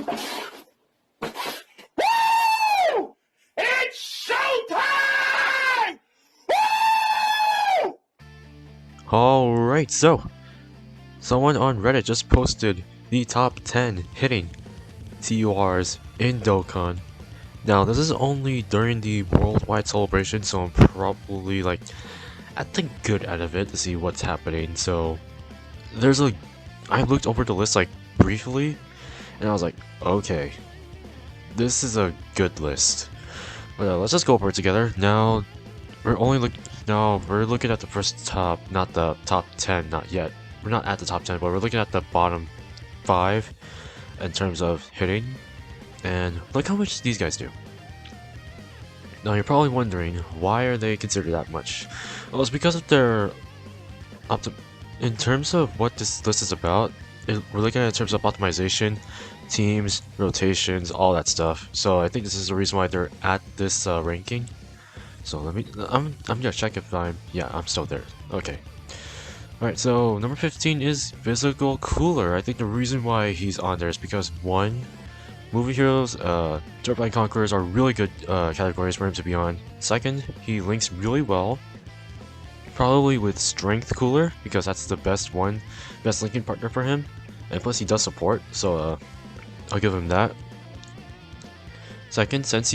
Woo! It's showtime! Woo! Alright, so someone on Reddit just posted the top 10 hitting TURs in Dokkan. Now, this is only during the worldwide celebration, so I'm probably like at the good end of it to see what's happening. So I looked over the list like briefly, and I was like, okay, this is a good list. But let's just go over it together. Now, we're looking at the first top, not the top 10, not yet. We're not at the top 10, but we're looking at the bottom 5 in terms of hitting. And look how much these guys do. Now you're probably wondering, why are they considered that much? Well, it's because of their in terms of what this list is about, we're looking at it in terms of optimization, teams, rotations, all that stuff. So I think this is the reason why they're at this ranking. So I'm gonna check if I'm still there. Okay. Alright, so number 15 is Physical Cooler. I think the reason why he's on there is because 1, movie heroes, Dirt Conquerors are really good categories for him to be on. 2nd, he links really well, probably with Strength Cooler, because that's the best linking partner for him. And plus he does support, so I'll give him that. 2nd, since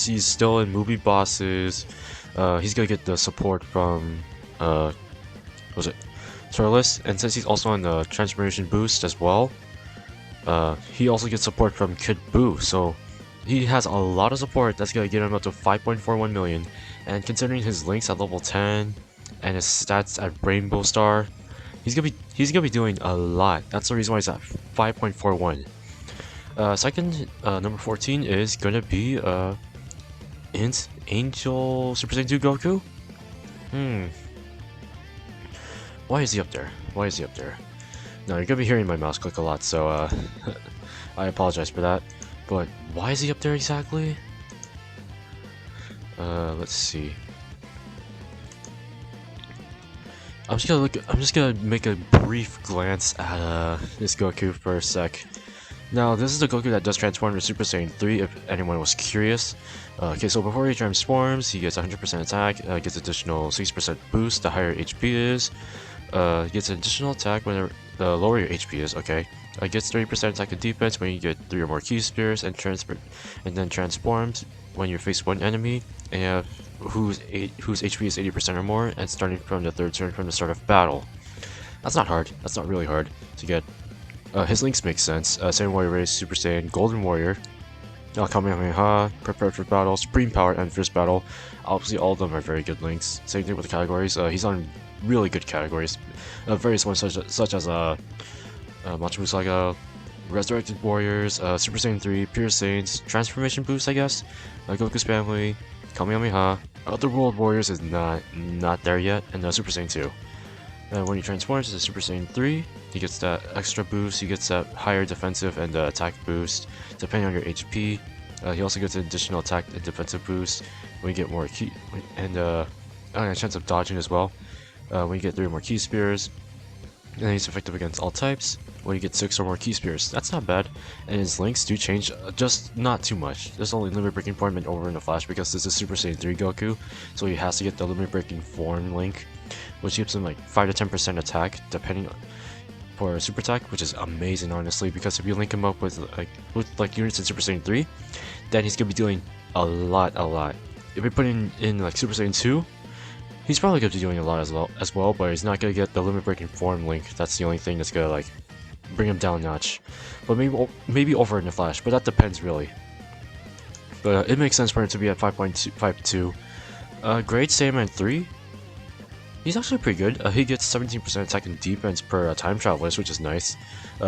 he's still in movie bosses, he's gonna get the support from Turles, and since he's also on the transformation boost as well, he also gets support from Kid Buu, so he has a lot of support that's gonna get him up to 5.41 million. And considering his links at level 10 and his stats at Rainbow Star, he's gonna be doing a lot. That's the reason why he's at 5.41. Second, number 14 is gonna be Angel Super Saiyan 2 Goku. Why is he up there? Why is he up there? Now you're gonna be hearing my mouse click a lot, so I apologize for that. But why is he up there exactly? Let's see. I'm just gonna make a brief glance at this Goku for a sec. Now, this is the Goku that does transform to Super Saiyan 3, if anyone was curious. Okay, so before he transforms, he gets 100% attack, gets additional 6% boost the higher HP is. Gets an additional attack when the lower your HP is, okay. Gets 30% attack and defense when you get 3 or more key spears, and then transforms when you face one enemy and whose HP is 80% or more, and starting from the 3rd turn from the start of battle. That's not hard. That's not really hard to get. His links make sense. Saiyan Warrior Race, Super Saiyan, Golden Warrior, Kamehameha, Prepared for Battle, Supreme Power, and Fierce Battle. Obviously, all of them are very good links. Same thing with the categories. He's on really good categories. Various ones such as Machimu Saga, Resurrected Warriors, Super Saiyan 3, Pure Saiyans, Transformation Boost, I guess, Goku's Family, Kamehameha. Otherworld Warriors is not there yet, and Super Saiyan 2. When he transforms to Super Saiyan 3, he gets that extra boost, he gets that higher defensive and attack boost, depending on your HP. He also gets an additional attack and defensive boost when you get more key, and a chance of dodging as well. When you get 3 or more key spears, and he's effective against all types. When you get 6 or more key spears, that's not bad. And his links do change, just not too much. There's only limit breaking form and over in a flash because this is Super Saiyan 3 Goku, so he has to get the limit breaking form link, which gives him like 5 to 10% attack depending on for super attack, which is amazing honestly, because if you link him up with units in Super Saiyan 3, then he's gonna be doing a lot. If we put in like Super Saiyan 2, he's probably gonna be doing a lot as well, but he's not gonna get the limit breaking form link. That's the only thing that's gonna like bring him down a notch. But maybe over in the flash, but that depends really. But it makes sense for him to be at 5.52. Great Saiyaman 3, he's actually pretty good. He gets 17% attack and defense per time travelers, which is nice.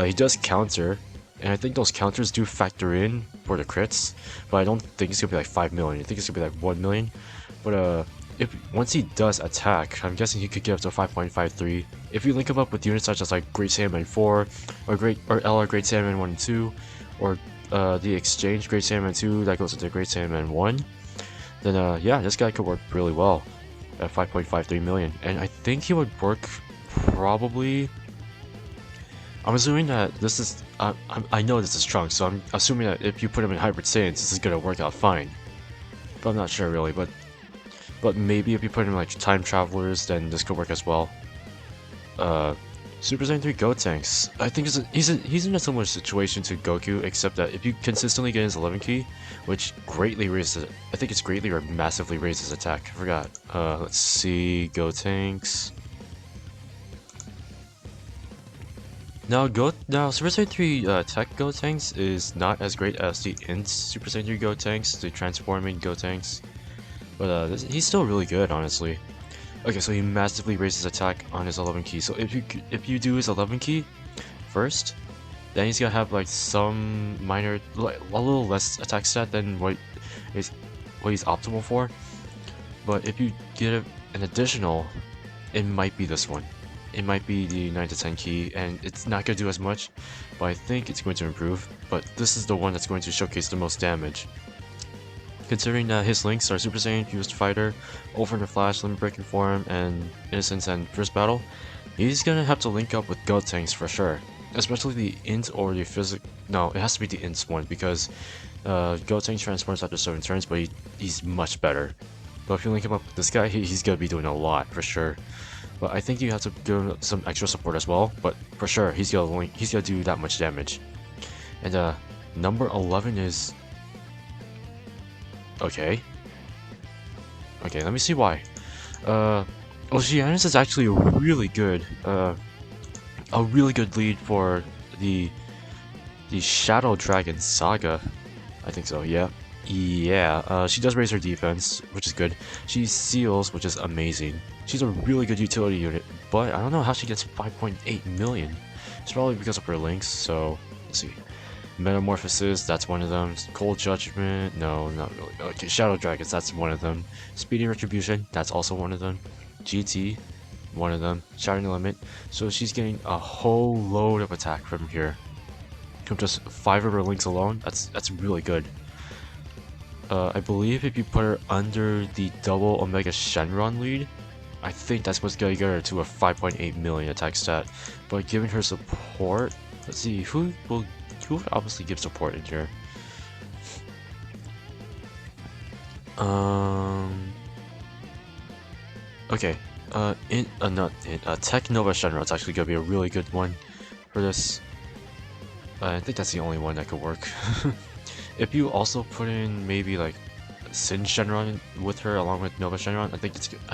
He does counter, and I think those counters do factor in for the crits, but I don't think it's gonna be like 5 million. I think it's gonna be like 1 million. But once he does attack, I'm guessing he could get up to 5.53. If you link him up with units such as like Great Saiyaman 4, or LR Great Saiyaman 1 and 2, or the exchange Great Saiyaman 2 that goes into Great Saiyaman 1, then yeah, this guy could work really well at 5.53 million. And I think he would work probably, I'm assuming that this is I know this is Trunks, so I'm assuming that if you put him in Hybrid Saiyans, this is gonna work out fine. But I'm not sure really, but maybe if you put him in like Time Travelers, then this could work as well. Super Saiyan 3 Gotenks. I think he's in a similar situation to Goku, except that if you consistently get his 11 key, which greatly raises, I think it's greatly or massively raises attack. I forgot. Let's see, Gotenks. Now Super Saiyan 3 Tech Gotenks is not as great as the Int Super Saiyan 3 Gotenks, the transforming Gotenks, but he's still really good, honestly. Okay, so he massively raises attack on his 11 key. So if you do his 11 key first, then he's gonna have like some minor, like a little less attack stat than what he's optimal for. But if you get an additional, it might be this one. It might be the 9 to 10 key, and it's not gonna do as much, but I think it's going to improve. But this is the one that's going to showcase the most damage. Considering that his links are Super Saiyan, Fused Fighter, Over the Flash, Limit Breaking Form, and Innocence and First Battle, he's gonna have to link up with Gotenks for sure. Especially the Int or the No, it has to be the Int one because Gotenks transforms after 7 turns, but he's much better. But if you link him up with this guy, he's gonna be doing a lot for sure. But I think you have to give him some extra support as well. But for sure, he's gonna do that much damage. And number 11 is. Okay, let me see why. Oceanus is actually a really good lead for the Shadow Dragon Saga. I think so, yeah. She does raise her defense, which is good. She seals, which is amazing. She's a really good utility unit, but I don't know how she gets 5.8 million. It's probably because of her links, so let's see. Metamorphosis, that's one of them. Cold Judgment, no, not really. Okay, Shadow Dragons, that's one of them. Speedy Retribution, that's also one of them. GT, one of them. Shattering Limit, so she's getting a whole load of attack from here. From just 5 of her links alone, that's really good. I believe if you put her under the double Omega Shenron lead, I think that's what's gonna get her to a 5.8 million attack stat. But giving her support, let's see, who would obviously give support in here? Okay, Tech Nova Shenron is actually gonna be a really good one for this. I think that's the only one that could work. If you also put in maybe like Sin Shenron with her along with Nova Shenron, I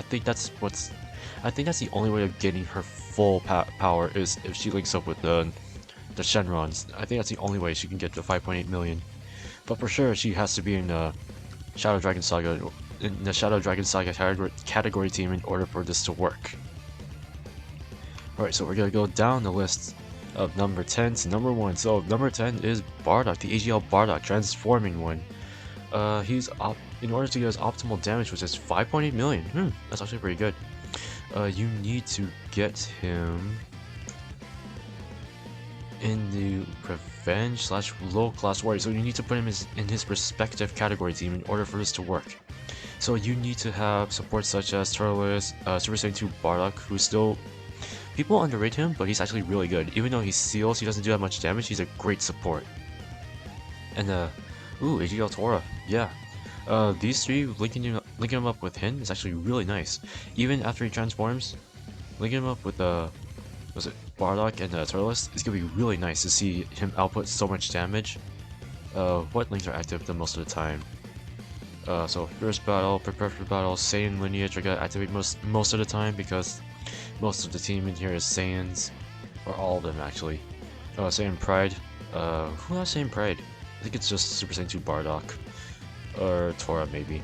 think that's the only way of getting her full power is if she links up with the Shenrons. I think that's the only way she can get to 5.8 million. But for sure, she has to be in the Shadow Dragon Saga category team in order for this to work. Alright, so we're gonna go down the list of number 10 to number 1. So number 10 is Bardock, the AGL Bardock, transforming one. In order to get his optimal damage, which is 5.8 million. That's actually pretty good. You need to get him in the Revenge / Low Class Warrior, so you need to put him in his respective category team in order for this to work. So you need to have support such as Turles, Super Saiyan 2 Bardock, who's still... People underrate him, but he's actually really good. Even though he seals, he doesn't do that much damage, he's a great support. And AGL Tora, yeah. These three, linking him up with him is actually really nice. Even after he transforms, linking him up with Bardock and Turles is gonna be really nice to see him output so much damage. What links are active the most of the time? So First Battle, Prepare for Battle, Saiyan Lineage are gonna activate most of the time because most of the team in here is Saiyans, or all of them actually. Saiyan Pride, who has Saiyan Pride? I think it's just Super Saiyan 2 Bardock, or Tora maybe.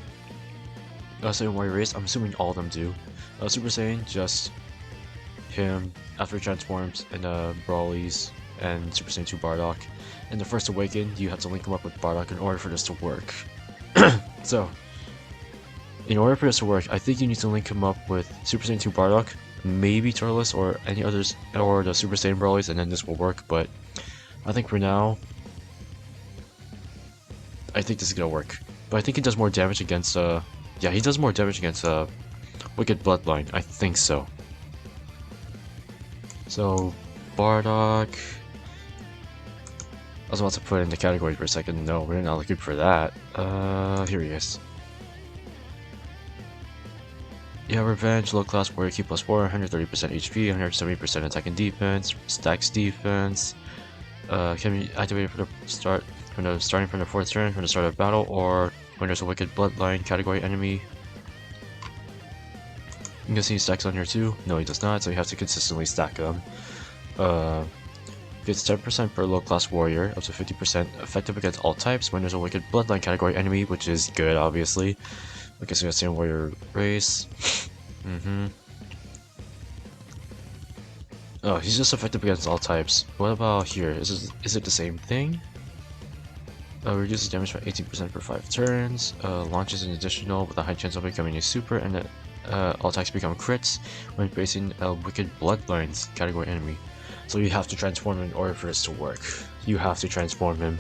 Saiyan Warrior Race, I'm assuming all of them do. Super Saiyan, just him after he transforms, and Brawlies, and Super Saiyan 2 Bardock. And the First Awaken, you have to link him up with Bardock in order for this to work. So, in order for this to work, I think you need to link him up with Super Saiyan 2 Bardock, maybe Turles or any others, or the Super Saiyan Brawlies, and then this will work. But I think for now, I think this is gonna work. But I think he does more damage against yeah, he does more damage against Wicked Bloodline. I think so. So Bardock, was about to put in the category for a second. No, we're not looking for that. Here he is. Yeah, Revenge, low class warrior, key +4, 130% HP, 170% attack and defense, stacks defense. Can be activated for the starting from the 4th turn, from the start of battle, or when there's a wicked bloodline category enemy. I'm guessing he stacks on here too. No, he does not, so you have to consistently stack them. Gets 10% per low class warrior, up to 50% effective against all types when there's a wicked bloodline category enemy, which is good, obviously. I guess we have same warrior race. Oh, he's just effective against all types. What about here? Is it the same thing? Reduces damage by 18% per 5 turns. Launches an additional with a high chance of becoming a super, and all attacks become crits when facing a wicked bloodlines category enemy. So you have to transform him in order for this to work. You have to transform him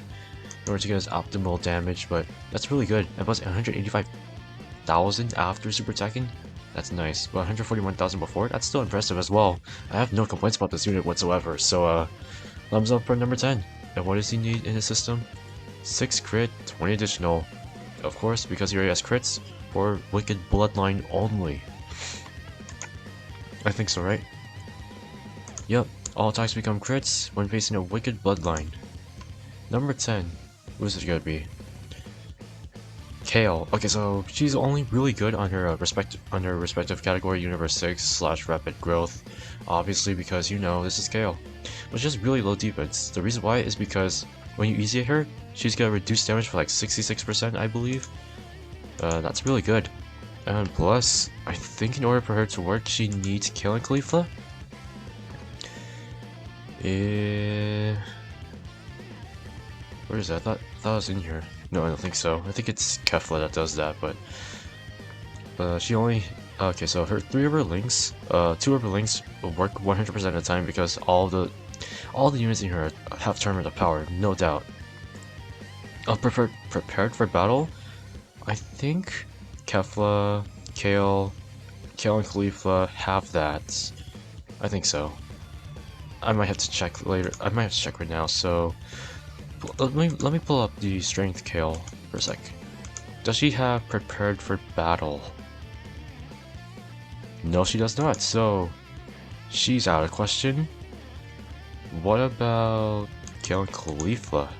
in order to get his optimal damage, but that's really good. And plus 185,000 after super attacking? That's nice. But 141,000 before? That's still impressive as well. I have no complaints about this unit whatsoever, so thumbs up for number 10. And what does he need in his system? 6 crit, 20 additional. Of course, because he already has crits for wicked bloodline only. I think so, right? Yep. All attacks become crits when facing a wicked bloodline. Number 10. Who's it gonna be? Kale. Okay, so she's only really good on her respective category, Universe 6 / Rapid Growth. Obviously, because you know this is Kale, but she has really low defense. The reason why is because when you easy hit her, she's gonna reduce damage for like 66%, I believe. That's really good. And plus, I think in order for her to work, she needs Kale and Khalifa. Where is that? I thought it was in here. No, I don't think so. I think it's Kefla that does that, but she only... Okay, so her 3 of her links, 2 of her links will work 100% of the time because all the units in here have Tournament of Power, no doubt. Prepared for battle? I think Kefla, Kale and Khalifa have that. I think so. I might have to check later. I might have to check right now, so... Let me pull up the strength Kale for a sec. Does she have prepared for battle? No, she does not, so she's out of question. What about Kale and Khalifa?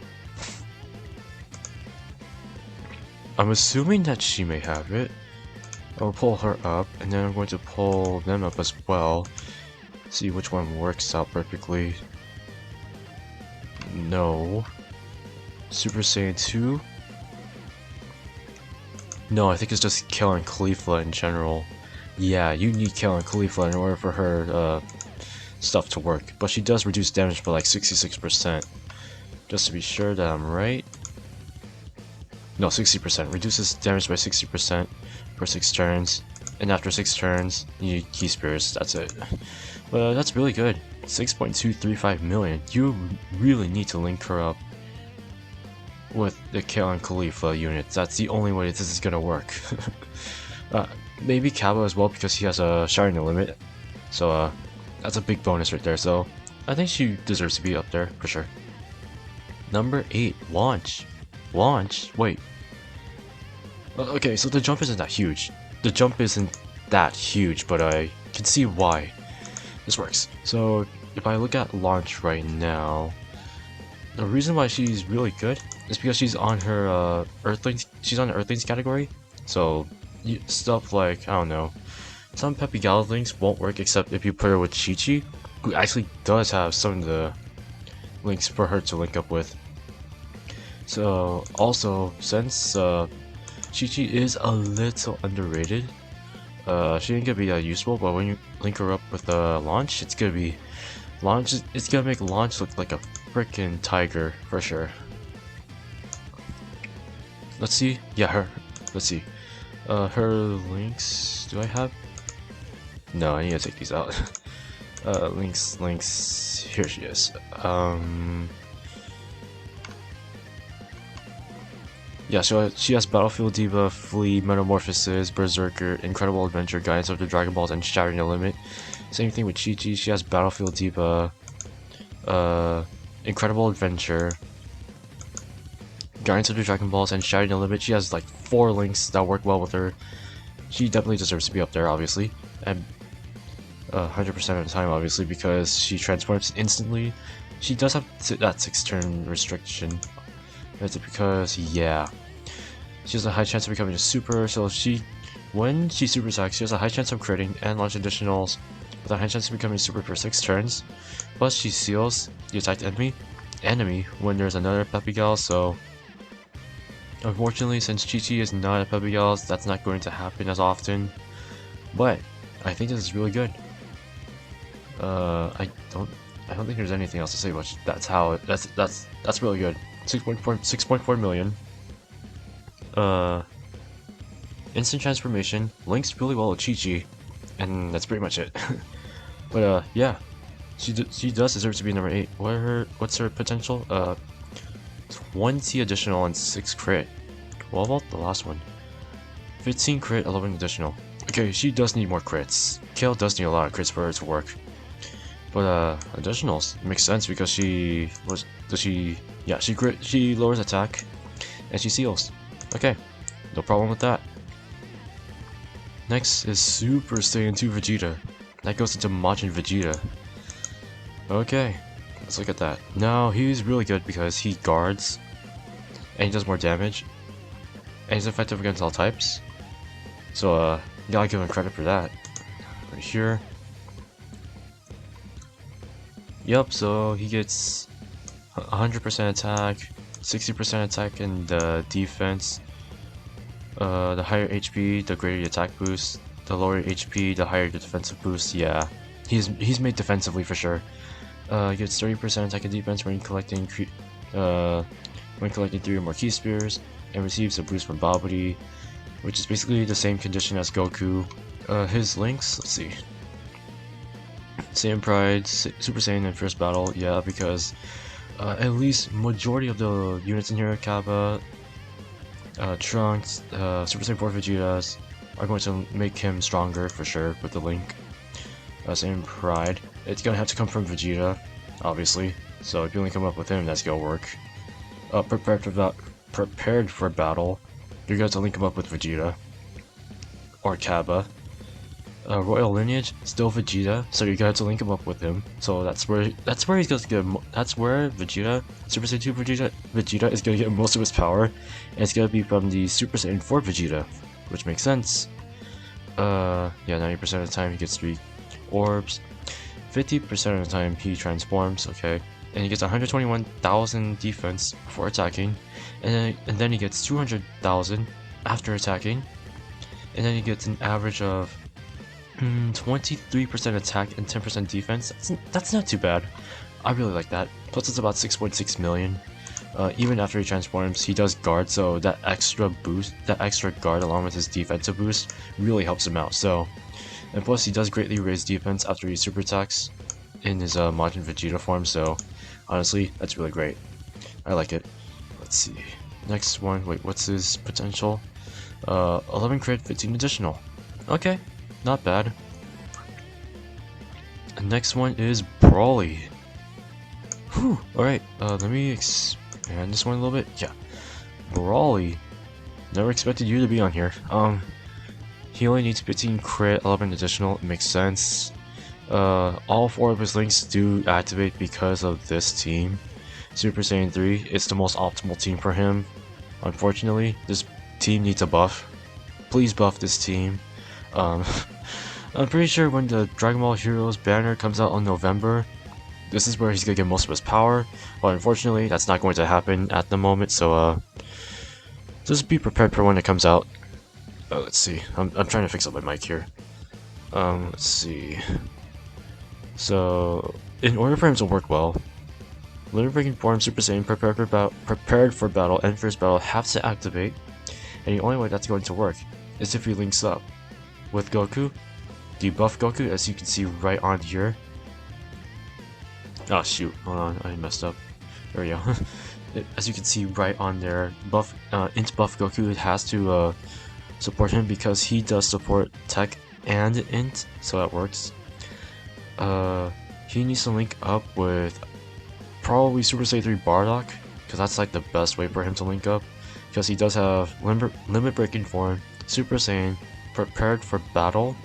I'm assuming that she may have it. I'll pull her up, and then I'm going to pull them up as well. See which one works out perfectly. No. Super Saiyan 2? No, I think it's just Kale and Khalifa in general. Yeah, you need Kale and Khalifa in order for her stuff to work. But she does reduce damage by like 66%. Just to be sure that I'm right. No, 60%. Reduces damage by 60% for 6 turns. And after 6 turns, you need Key Spears. That's it. But that's really good. 6.235 million. You really need to link her up with the Kale and Khalifa units. That's the only way this is gonna work. Maybe Kaba as well because he has a Shattering the Limit. So that's a big bonus right there. So I think she deserves to be up there for sure. Number 8, Launch. Launch? Wait. Okay, so the jump isn't that huge. The jump isn't that huge, but I can see why this works. So if I look at Launch right now, the reason why she's really good is because she's on her Earthlings. She's on the Earthlings category. So stuff like, I don't know, some Peppy Gallowlings won't work except if you put her with Chi-Chi, who actually does have some of the links for her to link up with. So also, since Chi-Chi is a little underrated, she ain't gonna be that useful, but when you link her up with Launch, it's gonna be it's gonna make Launch look like a freaking tiger for sure. Let's see. Yeah, let's see. Her links. Do I have? No, I need to take these out. Links. Here she is. Yeah, so she has Battlefield Diva, Flea, Metamorphosis, Berserker, Incredible Adventure, Guidance of the Dragon Balls, and Shattering the Limit. Same thing with Chi-Chi. She has Battlefield Diva, Incredible Adventure, Guidance of the Dragon Balls and Shattered No Limit. She has like 4 links that work well with her. She definitely deserves to be up there, obviously, and 100% of the time, obviously, because she transforms instantly. She does have that 6-turn restriction. That's because, yeah, she has a high chance of becoming a super, so when she super attacks, she has a high chance of critting and launch additionals with a high chance of becoming super for 6 turns. Plus, she seals the attacked enemy when there's another Peppy Gal, so unfortunately, since Chi-Chi is not a Peppy Gal, that's not going to happen as often. But I think this is really good. I don't think there's anything else to say much. That's really good. 6.4 million. Instant transformation links really well with Chi-Chi, and that's pretty much it. But yeah, she does deserve to be number 8. What's her potential? 20 additional and 6 crit. What about the last one? 15 crit, 11 additional. Okay, she does need more crits. Kale does need a lot of crits for her to work. But additionals makes sense because she lowers attack and she seals. Okay, no problem with that. Next is Super Saiyan 2 Vegeta. That goes into Majin Vegeta. Okay, let's look at that. Now he's really good because he guards and he does more damage and he's effective against all types. So you gotta give him credit for that. Right here. Yup, so he gets 100% attack, 60% attack and defense. The higher HP, the greater the attack boost. The lower HP, the higher the defensive boost. Yeah, he's made defensively for sure. He gets 30% attack and defense when collecting 3 or more key spears, and receives a boost from Babidi, which is basically the same condition as Goku. His links, let's see. Saiyan Pride, Super Saiyan, and First Battle, yeah, because at least majority of the units in here, Kappa, Trunks, Super Saiyan 4 Vegetas, are going to make him stronger for sure with the link. Saiyan Pride, it's gonna have to come from Vegeta, obviously, so if you link him up with him, that's gonna work. Prepared for battle, you're going to link him up with Vegeta, or Kappa. Royal Lineage, still Vegeta, so you're going to link him up with him. So that's where he's going to get. That's where Vegeta, Super Saiyan 2 Vegeta is going to get most of his power, and it's going to be from the Super Saiyan 4 Vegeta, which makes sense. Yeah, 90% of the time he gets 3 orbs, 50% of the time he transforms. Okay, and he gets 121,000 defense before attacking, and then he gets 200,000 after attacking, and then he gets an average of 23% attack and 10% defense. That's not too bad. I really like that. Plus it's about 6.6 million. Even after he transforms, he does guard, so that extra boost, that extra guard along with his defensive boost really helps him out. So, and plus he does greatly raise defense after he super attacks in his Majin Vegeta form. So honestly, that's really great. I like it. Let's see. Next one. Wait, what's his potential? 11 crit, 15 additional. Okay. Not bad. The next one is Broly. Whew. Alright, let me expand this one a little bit. Yeah. Broly. Never expected you to be on here. He only needs 15 crit, 11 additional. It makes sense. All 4 of his links do activate because of this team. Super Saiyan 3, it's the most optimal team for him. Unfortunately, this team needs a buff. Please buff this team. I'm pretty sure when the Dragon Ball Heroes banner comes out in November, this is where he's gonna get most of his power, but unfortunately that's not going to happen at the moment, so just be prepared for when it comes out. Let's see, I'm trying to fix up my mic here. Let's see. So, in order for him to work well, Limit Breaking Form, Super Saiyan, Prepared for Battle, and First Battle have to activate, and the only way that's going to work is if he links up with Goku, debuff Goku, as you can see right on here. Oh shoot, hold on, I messed up. There we go. As you can see right on there, int buff Goku, it has to support him because he does support tech and int, so that works. He needs to link up with probably Super Saiyan 3 Bardock, because that's like the best way for him to link up. Because he does have limit breaking form, Super Saiyan, prepared for battle,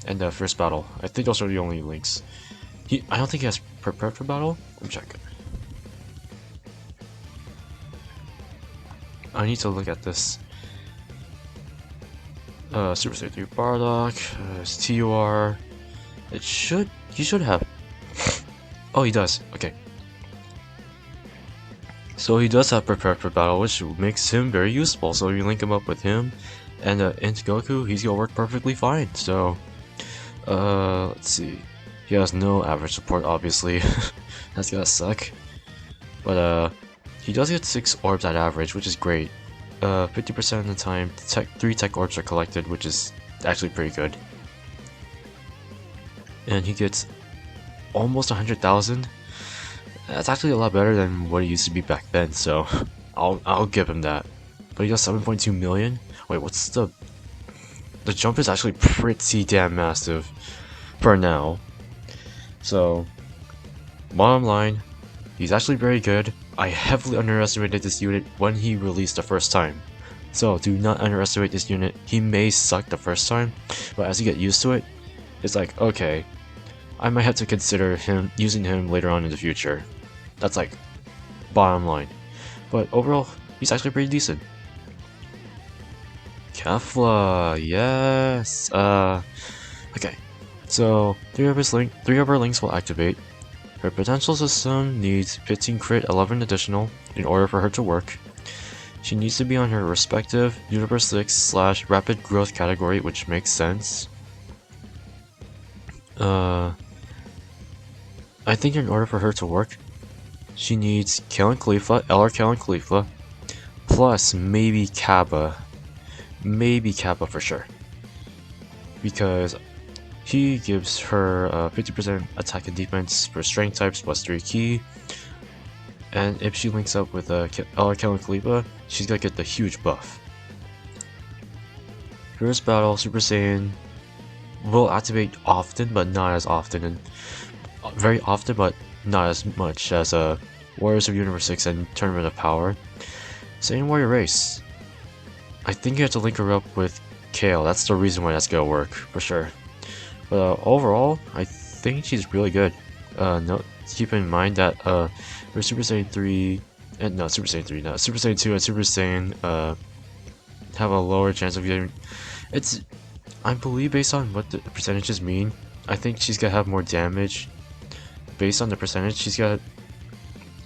and fierce battle. I think those are the only links. I don't think he has prepared for battle. Let me check. I need to look at this. Super Saiyan 3 Bardock, TUR. He should have. Oh, he does. Okay. So he does have prepared for battle, which makes him very useful. So if you link him up with him and into Goku, he's gonna work perfectly fine. So, let's see. He has no average support, obviously. That's gonna suck. But he does get 6 orbs at average, which is great. 50% of the time, 3 tech orbs are collected, which is actually pretty good. And he gets almost 100,000. That's actually a lot better than what it used to be back then, so I'll give him that. But he got 7.2 million. Wait, what's the jump is actually pretty damn massive for now. So bottom line, he's actually very good. I heavily underestimated this unit when he released the first time. So do not underestimate this unit. He may suck the first time, but as you get used to it, it's like, okay, I might have to consider using him later on in the future. That's like bottom line. But overall, he's actually pretty decent. Kefla, yes. Okay. So 3 of her links will activate. Her potential system needs 15 crit, 11 additional in order for her to work. She needs to be on her respective Universe 6/ Rapid Growth category, which makes sense. I think in order for her to work, she needs Kale and Khalifa, LR Kale and Khalifa, plus maybe Kappa. Maybe Kappa for sure. Because he gives her 50% attack and defense for strength types plus 3 ki. And if she links up with LR Kale and Khalifa, she's gonna get the huge buff. First battle, Super Saiyan will activate often, but not as often, and very often, but not as much as Warriors of Universe 6 and Tournament of Power. Saiyan Warrior Race. I think you have to link her up with Kale. That's the reason why that's gonna work for sure. But overall, I think she's really good. Keep in mind that for Super Saiyan 3 and Super Saiyan 3, no, Super Saiyan 2 and Super Saiyan have a lower chance of getting. I believe based on what the percentages mean, I think she's gonna have more damage. Based on the percentage, she's gonna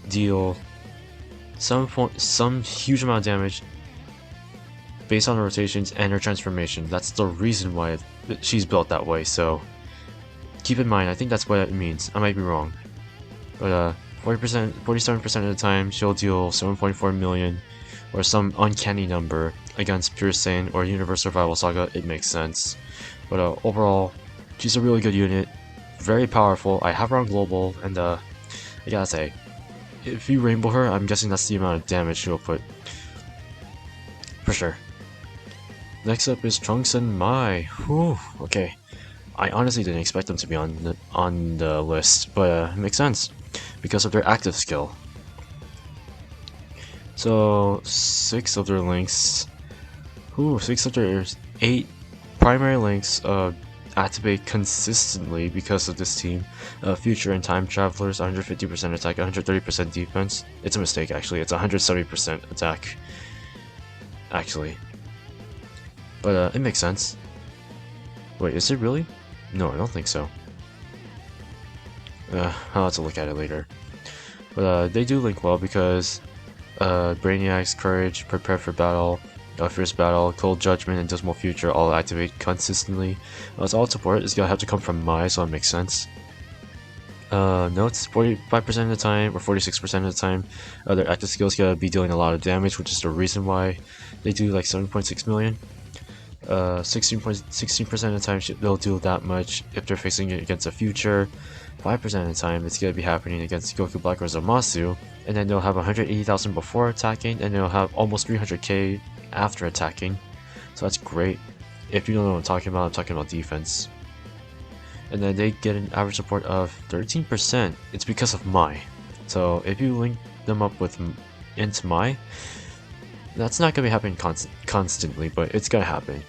deal some huge amount of damage based on the rotations and her transformation. That's the reason why she's built that way. So keep in mind, I think that's what it means. I might be wrong, but 40%, 47% of the time, she'll deal 7.4 million or some uncanny number against Pure Saiyan or Universe Survival Saga. It makes sense. But overall, she's a really good unit, very powerful. I have her on global, and I gotta say, if you rainbow her, I'm guessing that's the amount of damage she'll put for sure. Next up is Trunks and Mai. Whew, okay. I honestly didn't expect them to be on the list, but it makes sense because of their active skill. So 6 of their links, 6 of their 8 primary links activate consistently because of this team. Future and Time Travelers, 150% attack, 130% defense. It's a mistake actually, it's 170% attack actually. But it makes sense. Wait, is it really? No, I don't think so. I'll have to look at it later. But they do link well because Brainiac's Courage, Prepare for Battle, Fierce Battle, Cold Judgment, and Dismal Future all activate consistently. So all support is gonna have to come from Mai, so it makes sense. Notes, 45% of the time, or 46% of the time, their active skills gonna be dealing a lot of damage, which is the reason why they do like 7.6 million. 16% of the time they'll do that much if they're facing it against a future. 5% of the time it's gonna be happening against Goku Black or Zamasu, and then they'll have 180,000 before attacking, and they'll have almost 300k after attacking. So that's great. If you don't know what I'm talking about defense. And then they get an average support of 13%. It's because of Mai. So if you link them up with into my. That's not gonna be happening constantly, but it's gonna happen.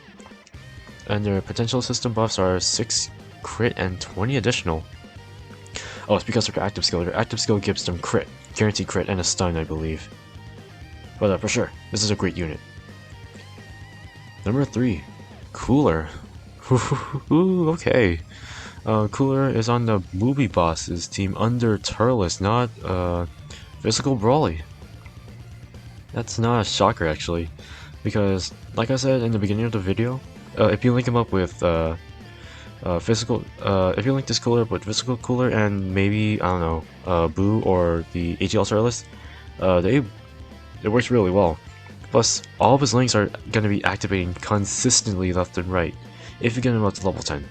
And their potential system buffs are 6 crit and 20 additional. Oh, it's because of their active skill. Their active skill gives them crit, guaranteed crit, and a stun, I believe. But for sure, this is a great unit. Number 3, Cooler. Ooh, okay. Cooler is on the movie bosses team under TURs, not Physical Brawly. That's not a shocker actually, because like I said in the beginning of the video, if you link him up with if you link this Cooler with Physical Cooler and maybe, I don't know, Boo or the AGL Turles, it works really well. Plus, all of his links are gonna be activating consistently left and right if you get him up to level 10.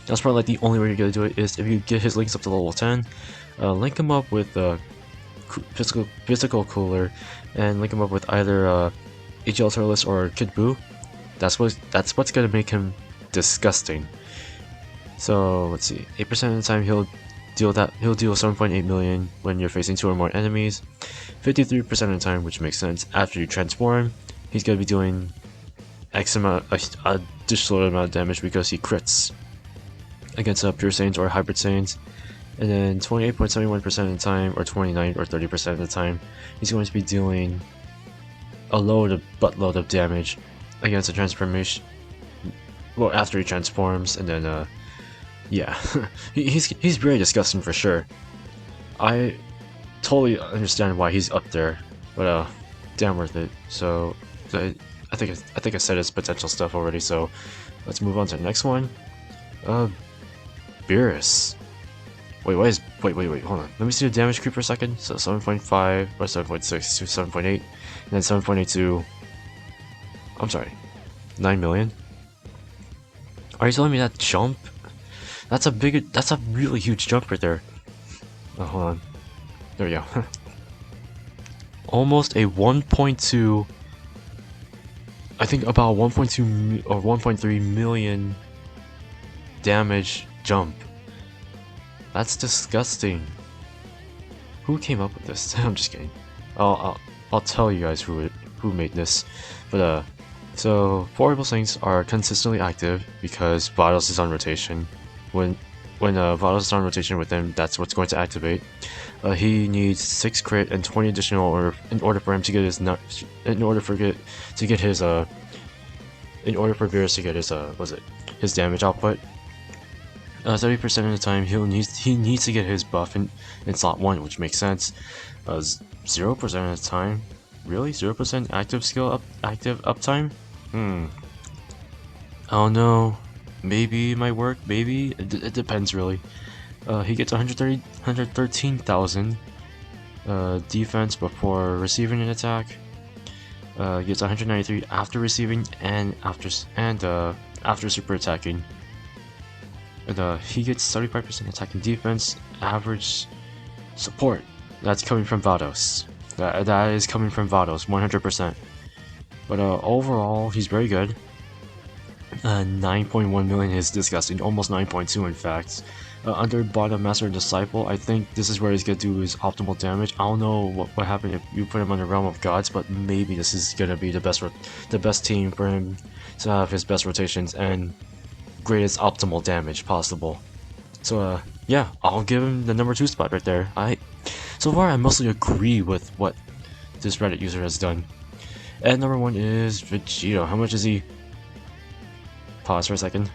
That's probably like the only way you're gonna do it is if you get his links up to level 10, link him up with Physical Cooler, and link him up with either AGL Turles or Kid Boo. That's what's gonna make him disgusting. So let's see, 8% of the time he'll deal 7.8 million when you're facing 2 or more enemies. 53% of the time, which makes sense, after you transform, he's gonna be doing X amount, additional amount of damage because he crits against Pure Saiyans or Hybrid Saiyans. And then 28.71% of the time, or 29 or 30% of the time, he's going to be dealing a buttload of damage against a transformation. Well, after he transforms, and then yeah, he's very disgusting for sure. I totally understand why he's up there, but damn worth it. So I think I said his potential stuff already. So let's move on to the next one. Beerus. Wait, hold on. Let me see the damage creep for a second. So 7.5 or 7.6 to 7.8, and then 7.8 to, I'm sorry, 9 million. Are you telling me that jump? That's a really huge jump right there. Oh, hold on. There we go. Almost a 1.2, I think about 1.2 or 1.3 million damage jump. That's disgusting. Who came up with this? I'm just kidding. I'll tell you guys who made this. But so 4 of those things are consistently active because Vados is on rotation. When Vados is on rotation with him, that's what's going to activate. He needs 6 crit and 20 additional in order for him to get his in order for Beerus to get his damage output. 30% of the time he needs to get his buff in slot 1, which makes sense. 0% of the time, really? 0% active uptime? I don't know. Maybe it might work. Maybe it depends really. He gets 113,000 defense before receiving an attack. Gets 193 after receiving and after super attacking. And he gets 35% attack and defense, average support. That's coming from Vados. That is coming from Vados, 100%. But overall, he's very good. 9.1 million is disgusting, almost 9.2 in fact. Under bottom Master and Disciple, I think this is where he's gonna do his optimal damage. I don't know what happened if you put him on the Realm of Gods, but maybe this is gonna be the best team for him to have his best rotations and greatest optimal damage possible. So yeah, I'll give him the number 2 spot right there. So far I mostly agree with what this Reddit user has done. And number 1 is Vegito. How much is he? Pause for a second.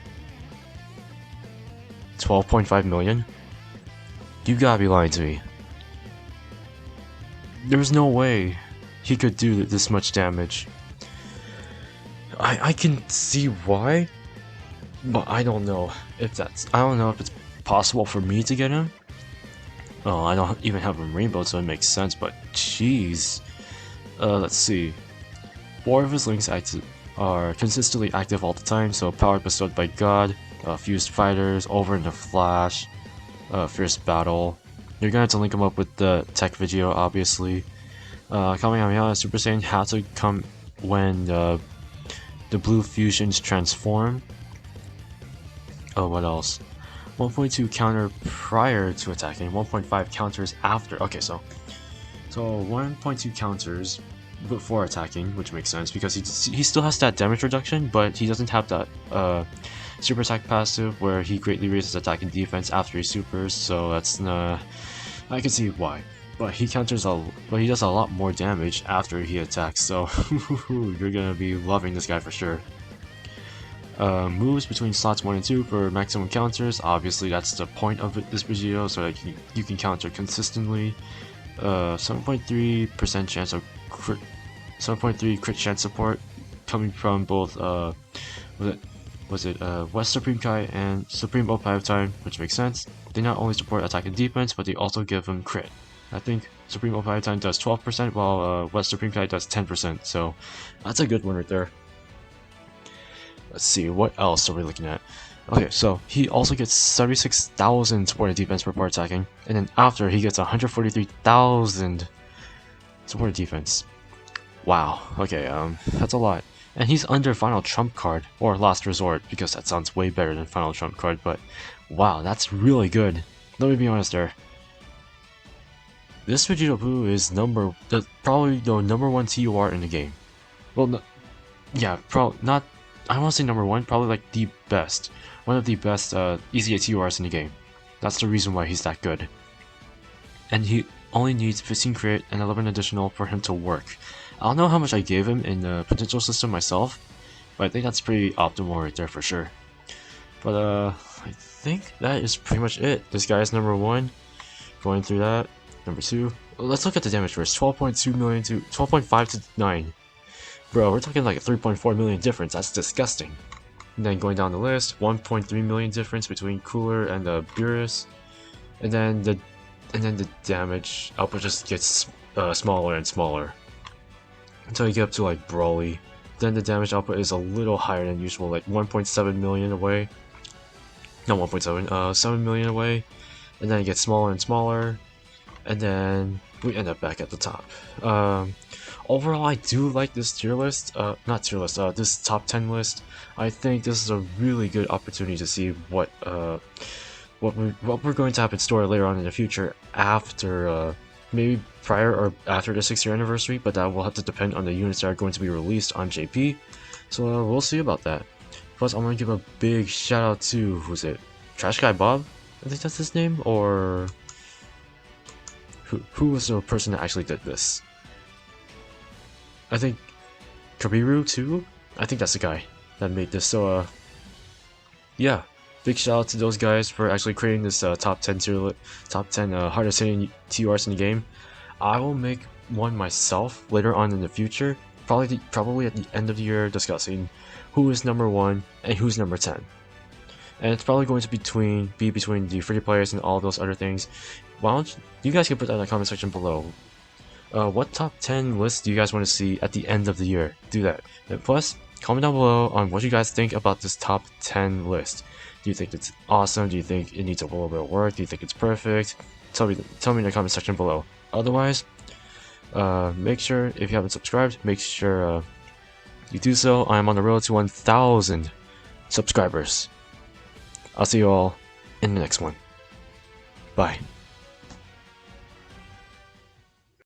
12.5 million? You gotta be lying to me. There's no way he could do this much damage. I can see why, but I don't know if it's possible for me to get him. Oh, I don't even have him rainbowed, so it makes sense, but jeez. Let's see. 4 of his links are consistently active all the time, so Power Bestowed by God, Fused Fighters, Over in the Flash, Fierce Battle. You're gonna have to link him up with the tech video, obviously. Kamehameha Super Saiyan has to come when the blue fusions transform. Oh, what else? 1.2 counter prior to attacking, 1.5 counters after. Okay, so So 1.2 counters before attacking, which makes sense because he still has that damage reduction, but he doesn't have that super attack passive where he greatly raises attack and defense after he supers. So that's I can see why. But he does a lot more damage after he attacks. So you're gonna be loving this guy for sure. Moves between slots 1 and 2 for maximum counters. Obviously, that's the point of this video, so that you can counter consistently. 7.3% chance of crit, 7.3 crit chance support coming from both West Supreme Kai and Supreme Opal Time, which makes sense. They not only support attack and defense, but they also give them crit. I think Supreme Opal Time does 12%, while West Supreme Kai does 10%, so that's a good one right there. Let's see, what else are we looking at? Okay, so he also gets 76,000 support and defense before attacking, and then after he gets 143,000 support and defense. Wow, okay, that's a lot. And he's under Final Trump card, or Last Resort, because that sounds way better than Final Trump card, but wow, that's really good. Let me be honest there. This Vegeta Blue is probably the number 1 TUR in the game. Well, no, yeah, not, I don't want to say number 1, probably like the best. One of the best easy TURs in the game. That's the reason why he's that good. And he only needs 15 crit and 11 additional for him to work. I don't know how much I gave him in the potential system myself, but I think that's pretty optimal right there for sure. But I think that is pretty much it. This guy is number 1. Going through that. Number 2. Let's look at the damage first. 12.2 million to 12.5 to 9. Bro, we're talking like a 3.4 million difference. That's disgusting. And then going down the list, 1.3 million difference between Cooler and Beerus. And then the damage output just gets smaller and smaller until you get up to like Broly. Then the damage output is a little higher than usual, like 1.7 million away. Not 1.7, 7 million away. And then it gets smaller and smaller. And then we end up back at the top. Overall, I do like this tier list. Not tier list. This top 10 list. I think this is a really good opportunity to see what we're going to have in store later on in the future after maybe prior or after the 6th year anniversary. But that will have to depend on the units that are going to be released on JP. So we'll see about that. Plus, I'm gonna give a big shout out to who's it? Trash Guy Bob? I think that's his name, or who was the person that actually did this? I think Kabiru too? I think that's the guy that made this. So yeah, big shout out to those guys for actually creating this top 10 hardest hitting TURs in the game. I will make one myself later on in the future, probably at the end of the year, discussing who is number 1 and who's number 10. And it's probably going to be between the free players and all those other things. Why don't you guys can put that in the comment section below. What top 10 lists do you guys want to see at the end of the year? Do that. And plus, comment down below on what you guys think about this top 10 list. Do you think it's awesome? Do you think it needs a little bit of work? Do you think it's perfect? Tell me in the comment section below. Otherwise, make sure, if you haven't subscribed, make sure you do so. I am on the road to 1,000 subscribers. I'll see you all in the next one. Bye.